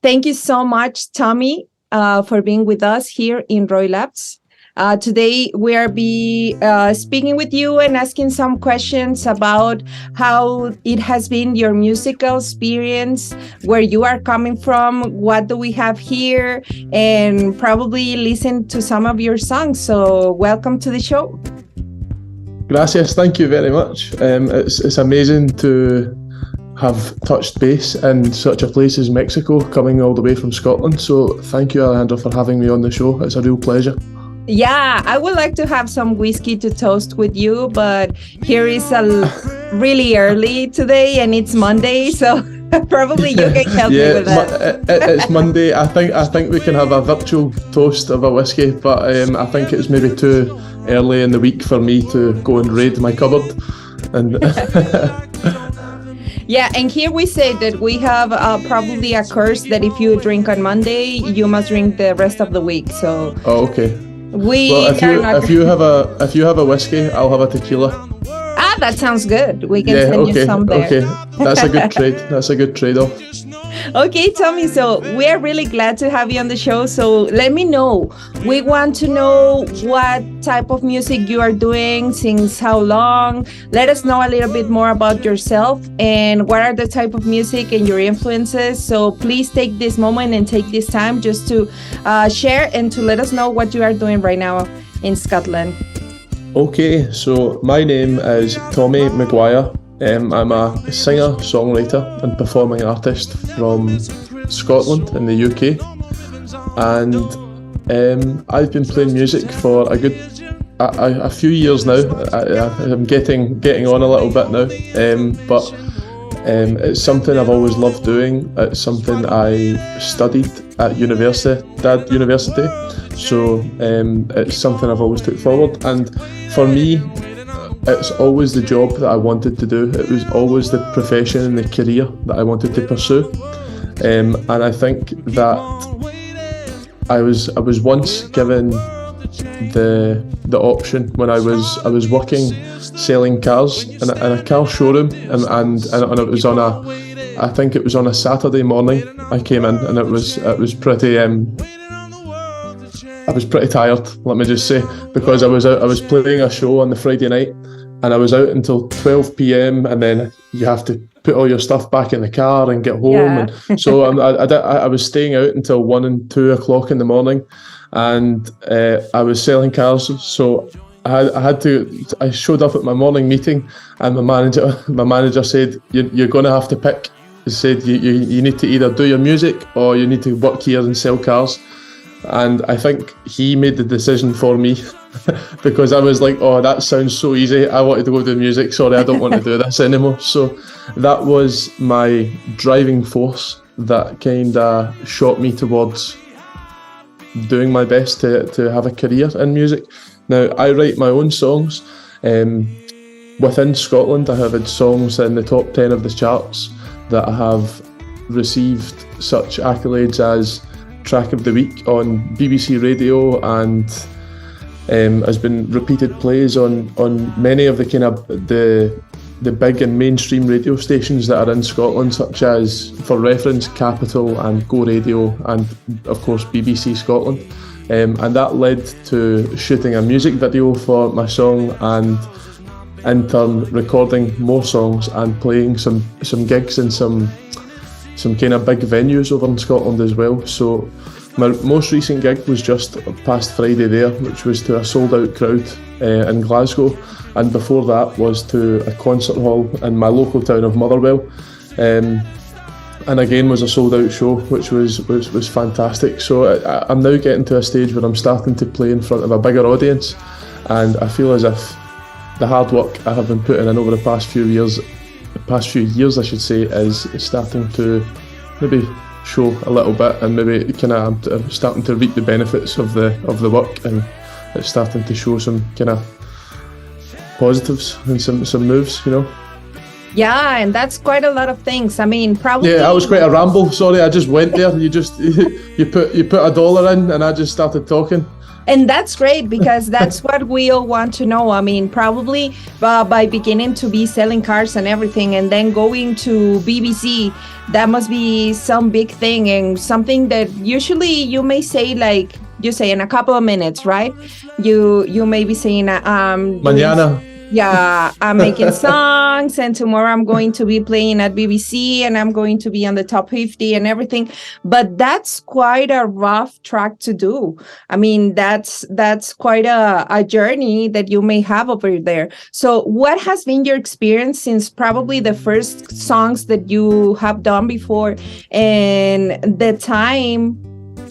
Thank you so much, Tommy, for being with us here in Roy Labs. Today, we are speaking with you and asking some questions about how it has been your musical experience, where you are coming from, what do we have here, and probably listen to some of your songs. So welcome to the show. Gracias, thank you very much. It's amazing to have touched base in such a place as Mexico, coming all the way from Scotland. So thank you, Alejandra, for having me on the show. It's a real pleasure. Yeah, I would like to have some whiskey to toast with you, but here is really early today and it's Monday, so probably you can help me with that. It's Monday. I think we can have a virtual toast of a whiskey, but I think it's maybe too early in the week for me to go and raid my cupboard. And yeah, and here we say that we have probably a curse that if you drink on Monday, you must drink the rest of the week. So. Oh, okay. If you have a whiskey, I'll have a tequila. That sounds good. We can send you some there. Okay, that's a good trade. That's a good trade-off. Okay, Tommy, so we are really glad to have you on the show. So let me know. We want to know what type of music you are doing, since how long. Let us know a little bit more about yourself and what are the type of music and your influences. So please take this moment and take this time just to share and to let us know what you are doing right now in Scotland. Okay, so my name is Tommy McGuire. I'm a singer, songwriter and performing artist from Scotland in the UK, and I've been playing music for a few years now. I'm getting on a little bit now, but it's something I've always loved doing. It's something I studied at university, so it's something I've always took forward, and for me it's always the job that I wanted to do. It was always the profession and the career that I wanted to pursue, and I think that I was once given the option when I was working selling cars in a car showroom, and it was I think it was on a Saturday morning. I came in and it was pretty I was pretty tired, let me just say, because I was playing a show on the Friday night and I was out until 12 p.m. and then you have to put all your stuff back in the car and get home. Yeah. And so I was staying out until 1 and 2 o'clock in the morning, and I was selling cars. So I showed up at my morning meeting, and my manager said, you're going to have to pick. He said, you need to either do your music or you need to work here and sell cars. And I think he made the decision for me because I was like, oh, that sounds so easy. I wanted to go do music. Sorry, I don't want to do this anymore. So that was my driving force that kind of shot me towards doing my best to have a career in music. Now, I write my own songs. Within Scotland, I have had songs in the top 10 of the charts that have received such accolades as Track of the Week on BBC Radio, and has been repeated plays on many of the kind of the big and mainstream radio stations that are in Scotland, such as, for reference, Capital and Go Radio, and of course BBC Scotland. And that led to shooting a music video for my song, and in turn recording more songs and playing some gigs in some kind of big venues over in Scotland as well. So my most recent gig was just past Friday there, which was to a sold out crowd in Glasgow, and before that was to a concert hall in my local town of Motherwell, and again was a sold out show, which was fantastic. So I'm now getting to a stage where I'm starting to play in front of a bigger audience, and I feel as if the hard work I have been putting in over the past few years I should say, is starting to maybe show a little bit, and maybe kind of I'm starting to reap the benefits of the work, and it's starting to show some kind of positives and some moves, you know. Yeah, and that's quite a lot of things. I mean, probably. Yeah, that was quite a ramble. Sorry, I just went there. You put $1 in, and I just started talking. And that's great, because that's what we all want to know. I mean, probably by beginning to be selling cars and everything, and then going to BBC, that must be some big thing, and something that usually you may say, like you say, in a couple of minutes, right? You may be saying, Mañana. Yeah, I'm making songs, and tomorrow I'm going to be playing at BBC, and I'm going to be on the top 50 and everything. But that's quite a rough track to do. I mean, that's quite a journey that you may have over there. So what has been your experience since probably the first songs that you have done before, and the time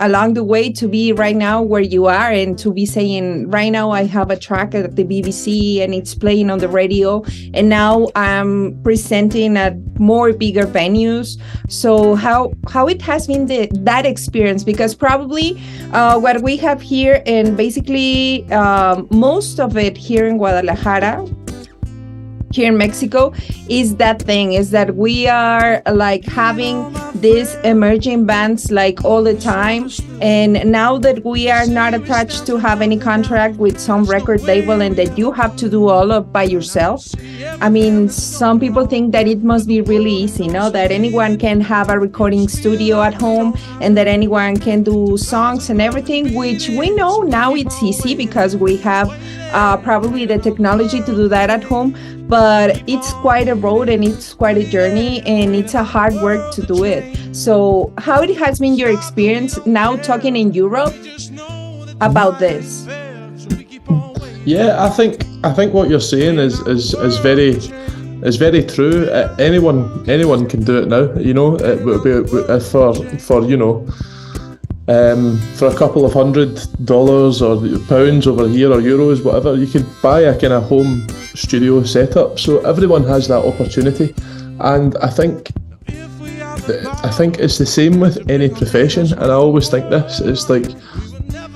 along the way to be right now where you are, and to be saying, right now I have a track at the BBC and it's playing on the radio, and now I'm presenting at more bigger venues. So how it has been that experience? Because probably what we have here, and basically most of it here in Guadalajara, here in Mexico, is that we are like having these emerging bands like all the time. And now that we are not attached to have any contract with some record label, and that you have to do all of by yourself, I mean, some people think that it must be really easy, that anyone can have a recording studio at home, and that anyone can do songs and everything, which we know now it's easy because we have probably the technology to do that at home. But it's quite a road, and it's quite a journey, and it's a hard work to do it. So how it has been your experience now talking in Europe about this? Yeah, I think what you're saying is very true. Anyone can do it now. For a couple of $100 or pounds over here, or euros, whatever, you could buy a kind of home studio setup. So everyone has that opportunity, and I think it's the same with any profession. And I always think this: it's like,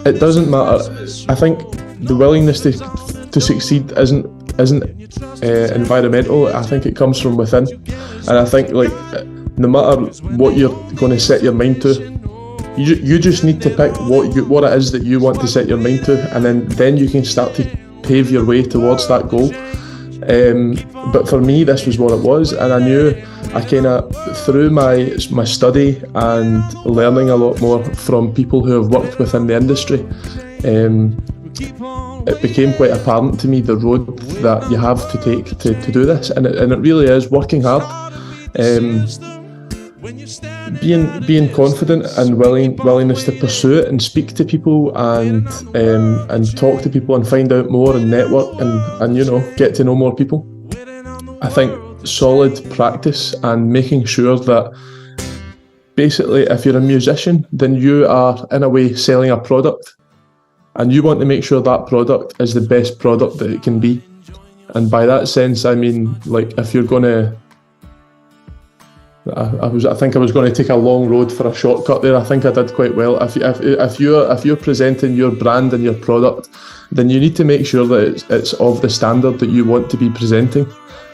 it doesn't matter. I think the willingness to succeed isn't environmental. I think it comes from within, and I think, like, no matter what you're going to set your mind to, you just need to pick what it is that you want to set your mind to, and then you can start to pave your way towards that goal. But for me, this was what it was, and I knew I kind of, through my study and learning a lot more from people who have worked within the industry, it became quite apparent to me the road that you have to take to do this, and it really is working hard. Being confident and willingness to pursue it, and speak to people, and talk to people, and find out more, and network, and get to know more people. I think solid practice, and making sure that basically, if you're a musician, then you are in a way selling a product, and you want to make sure that product is the best product that it can be. And by that sense, I mean, like, if you're going to, I think I was going to take a long road for a shortcut there. I think I did quite well. If you're presenting your brand and your product, then you need to make sure that it's of the standard that you want to be presenting,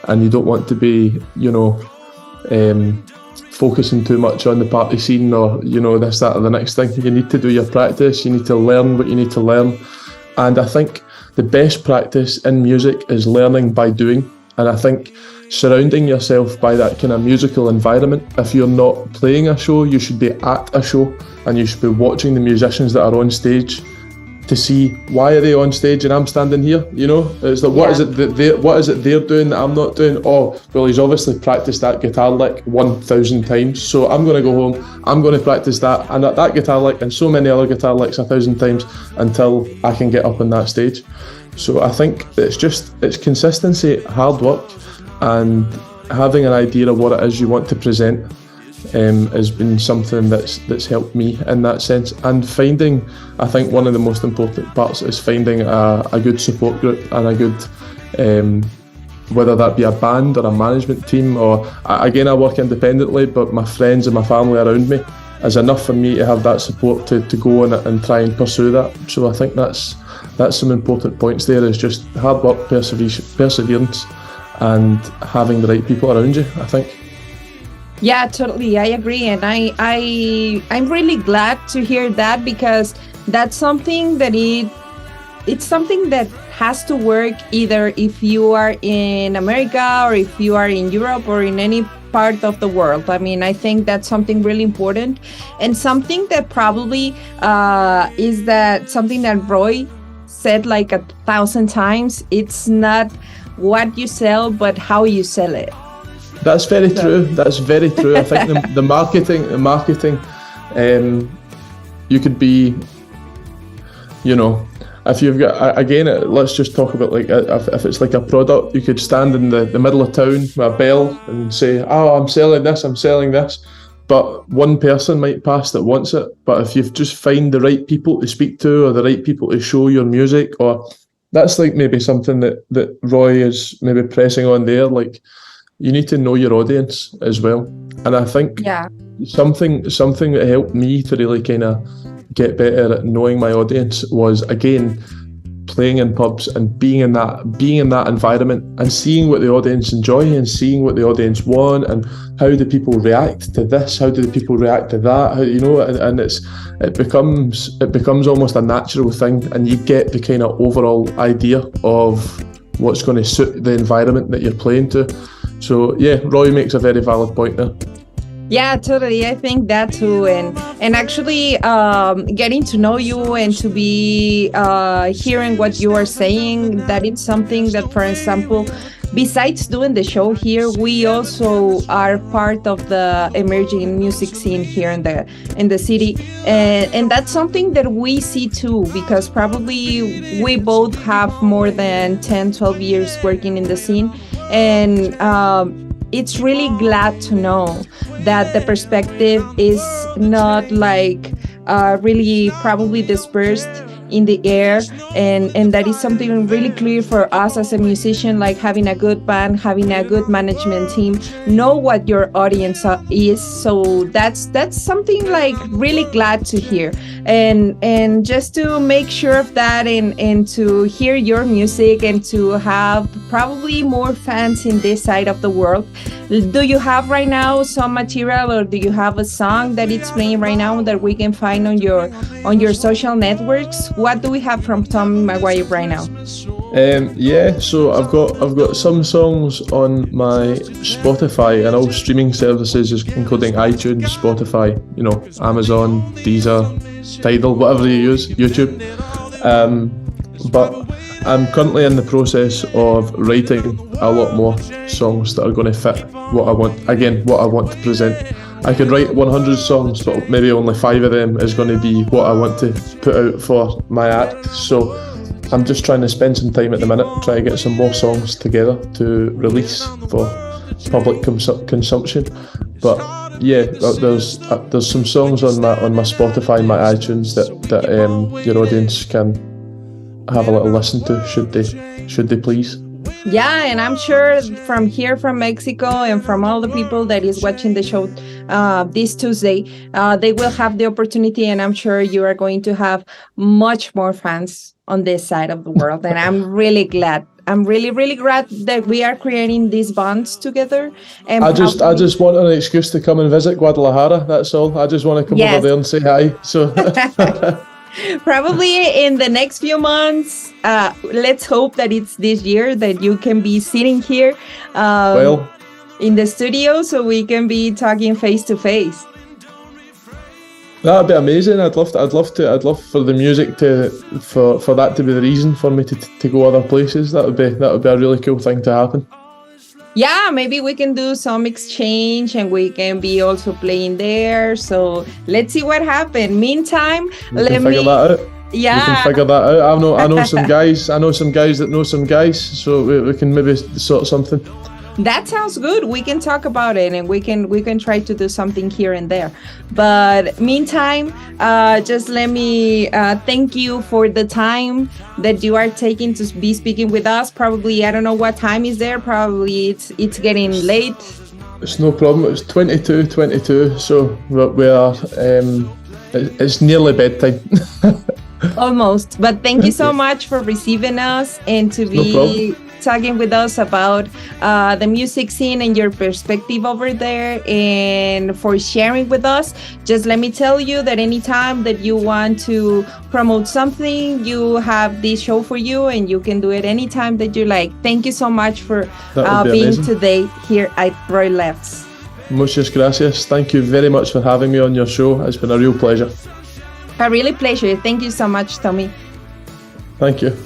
and you don't want to be, focusing too much on the party scene, or this, that, or the next thing. You need to do your practice. You need to learn what you need to learn, and I think the best practice in music is learning by doing. And I think surrounding yourself by that kind of musical environment. If you're not playing a show, you should be at a show, and you should be watching the musicians that are on stage to see, why are they on stage and I'm standing here? It's like, what is it they're doing that I'm not doing? Oh, well, he's obviously practiced that guitar lick 1,000 times, so I'm going to go home, I'm going to practice that and that guitar lick and so many other guitar licks 1,000 times until I can get up on that stage. So I think it's consistency, hard work, and having an idea of what it is you want to present has been something that's helped me in that sense. And finding, I think one of the most important parts is finding a good support group, and a good, whether that be a band or a management team, or again, I work independently, but my friends and my family around me is enough for me to have that support to go and try and pursue that. So I think that's some important points there, is just hard work, perseverance, and having the right people around you, I think. Yeah, totally. I agree. And I'm really glad to hear that, because that's something that it's something that has to work either if you are in America or if you are in Europe or in any part of the world. I mean, I think that's something really important, and something that probably is that something that Roy said like 1,000 times. It's not what you sell, but how you sell it. That's very true. That's very true. I think the marketing, you could be, if you've got, again, let's just talk about like, if it's like a product, you could stand in the middle of town with a bell and say, oh, I'm selling this. But one person might pass that wants it. But if you've just find the right people to speak to or the right people to show your music, or that's like maybe something that Roy is maybe pressing on there, like you need to know your audience as well. And I think something that helped me to really kind of get better at knowing my audience was, again, playing in pubs and being in that environment and seeing what the audience enjoy and seeing what the audience want and how do people react to this, how do the people react to that, and it becomes almost a natural thing, and you get the kind of overall idea of what's going to suit the environment that you're playing to. So yeah, Roy makes a very valid point there. Yeah, totally. I think that too. And actually getting to know you and to be hearing what you are saying, that it's something that, for example, besides doing the show here, we also are part of the emerging music scene here in the city. And that's something that we see too, because probably we both have more than 10, 12 years working in the scene. And it's really glad to know that the perspective is not like really probably dispersed in the air, and that is something really clear for us as a musician, like having a good band, having a good management team, know what your audience is. So that's something like really glad to hear, and just to make sure of that, and to hear your music and to have probably more fans in this side of the world. Do you have right now some material, or do you have a song that it's playing right now that we can find on your social networks? What do we have from Tommy McGuire right now? So I've got some songs on my Spotify and all streaming services, including iTunes, Spotify, Amazon, Deezer, Tidal, whatever you use, YouTube. But I'm currently in the process of writing a lot more songs that are going to fit what I want to present. I could write 100 songs, but maybe only 5 of them is going to be what I want to put out for my act. So I'm just trying to spend some time at the minute, trying to get some more songs together to release for public consumption. But yeah, there's some songs on my Spotify and my iTunes that your audience can have a little listen to, should they please. Yeah, and I'm sure from here, from Mexico, and from all the people that is watching the show this Tuesday, they will have the opportunity, and I'm sure you are going to have much more fans on this side of the world. And I'm really glad. I'm really, really glad that we are creating these bonds together. And I just want an excuse to come and visit Guadalajara. That's all. I just want to come over there and say hi. So. Probably in the next few months, let's hope that it's this year that you can be sitting here in the studio so we can be talking face to face. That'd be amazing. I'd love for the music for that to be the reason for me to go other places. That would be a really cool thing to happen. Yeah, maybe we can do some exchange and we can be also playing there. So let's see what happens. Meantime, let me figure that out. Yeah, we can figure that out. I know some guys. I know some guys that know some guys. So we can maybe sort something. That sounds good. We can talk about it, and we can try to do something here and there. But meantime, just let me thank you for the time that you are taking to be speaking with us. Probably, I don't know what time is there. Probably it's getting late. It's no problem. It's 22, so we are. It's nearly bedtime. Almost. But thank you so much for receiving us and to be talking with us about the music scene and your perspective over there, and for sharing with us. Just let me tell you that anytime that you want to promote something, you have this show for you, and you can do it anytime that you like. Thank you so much for being amazing. Today here at Roy Lefts. Muchas gracias. Thank you very much for having me on your show. It's been a real pleasure. A really pleasure. Thank you so much, Tommy. Thank you.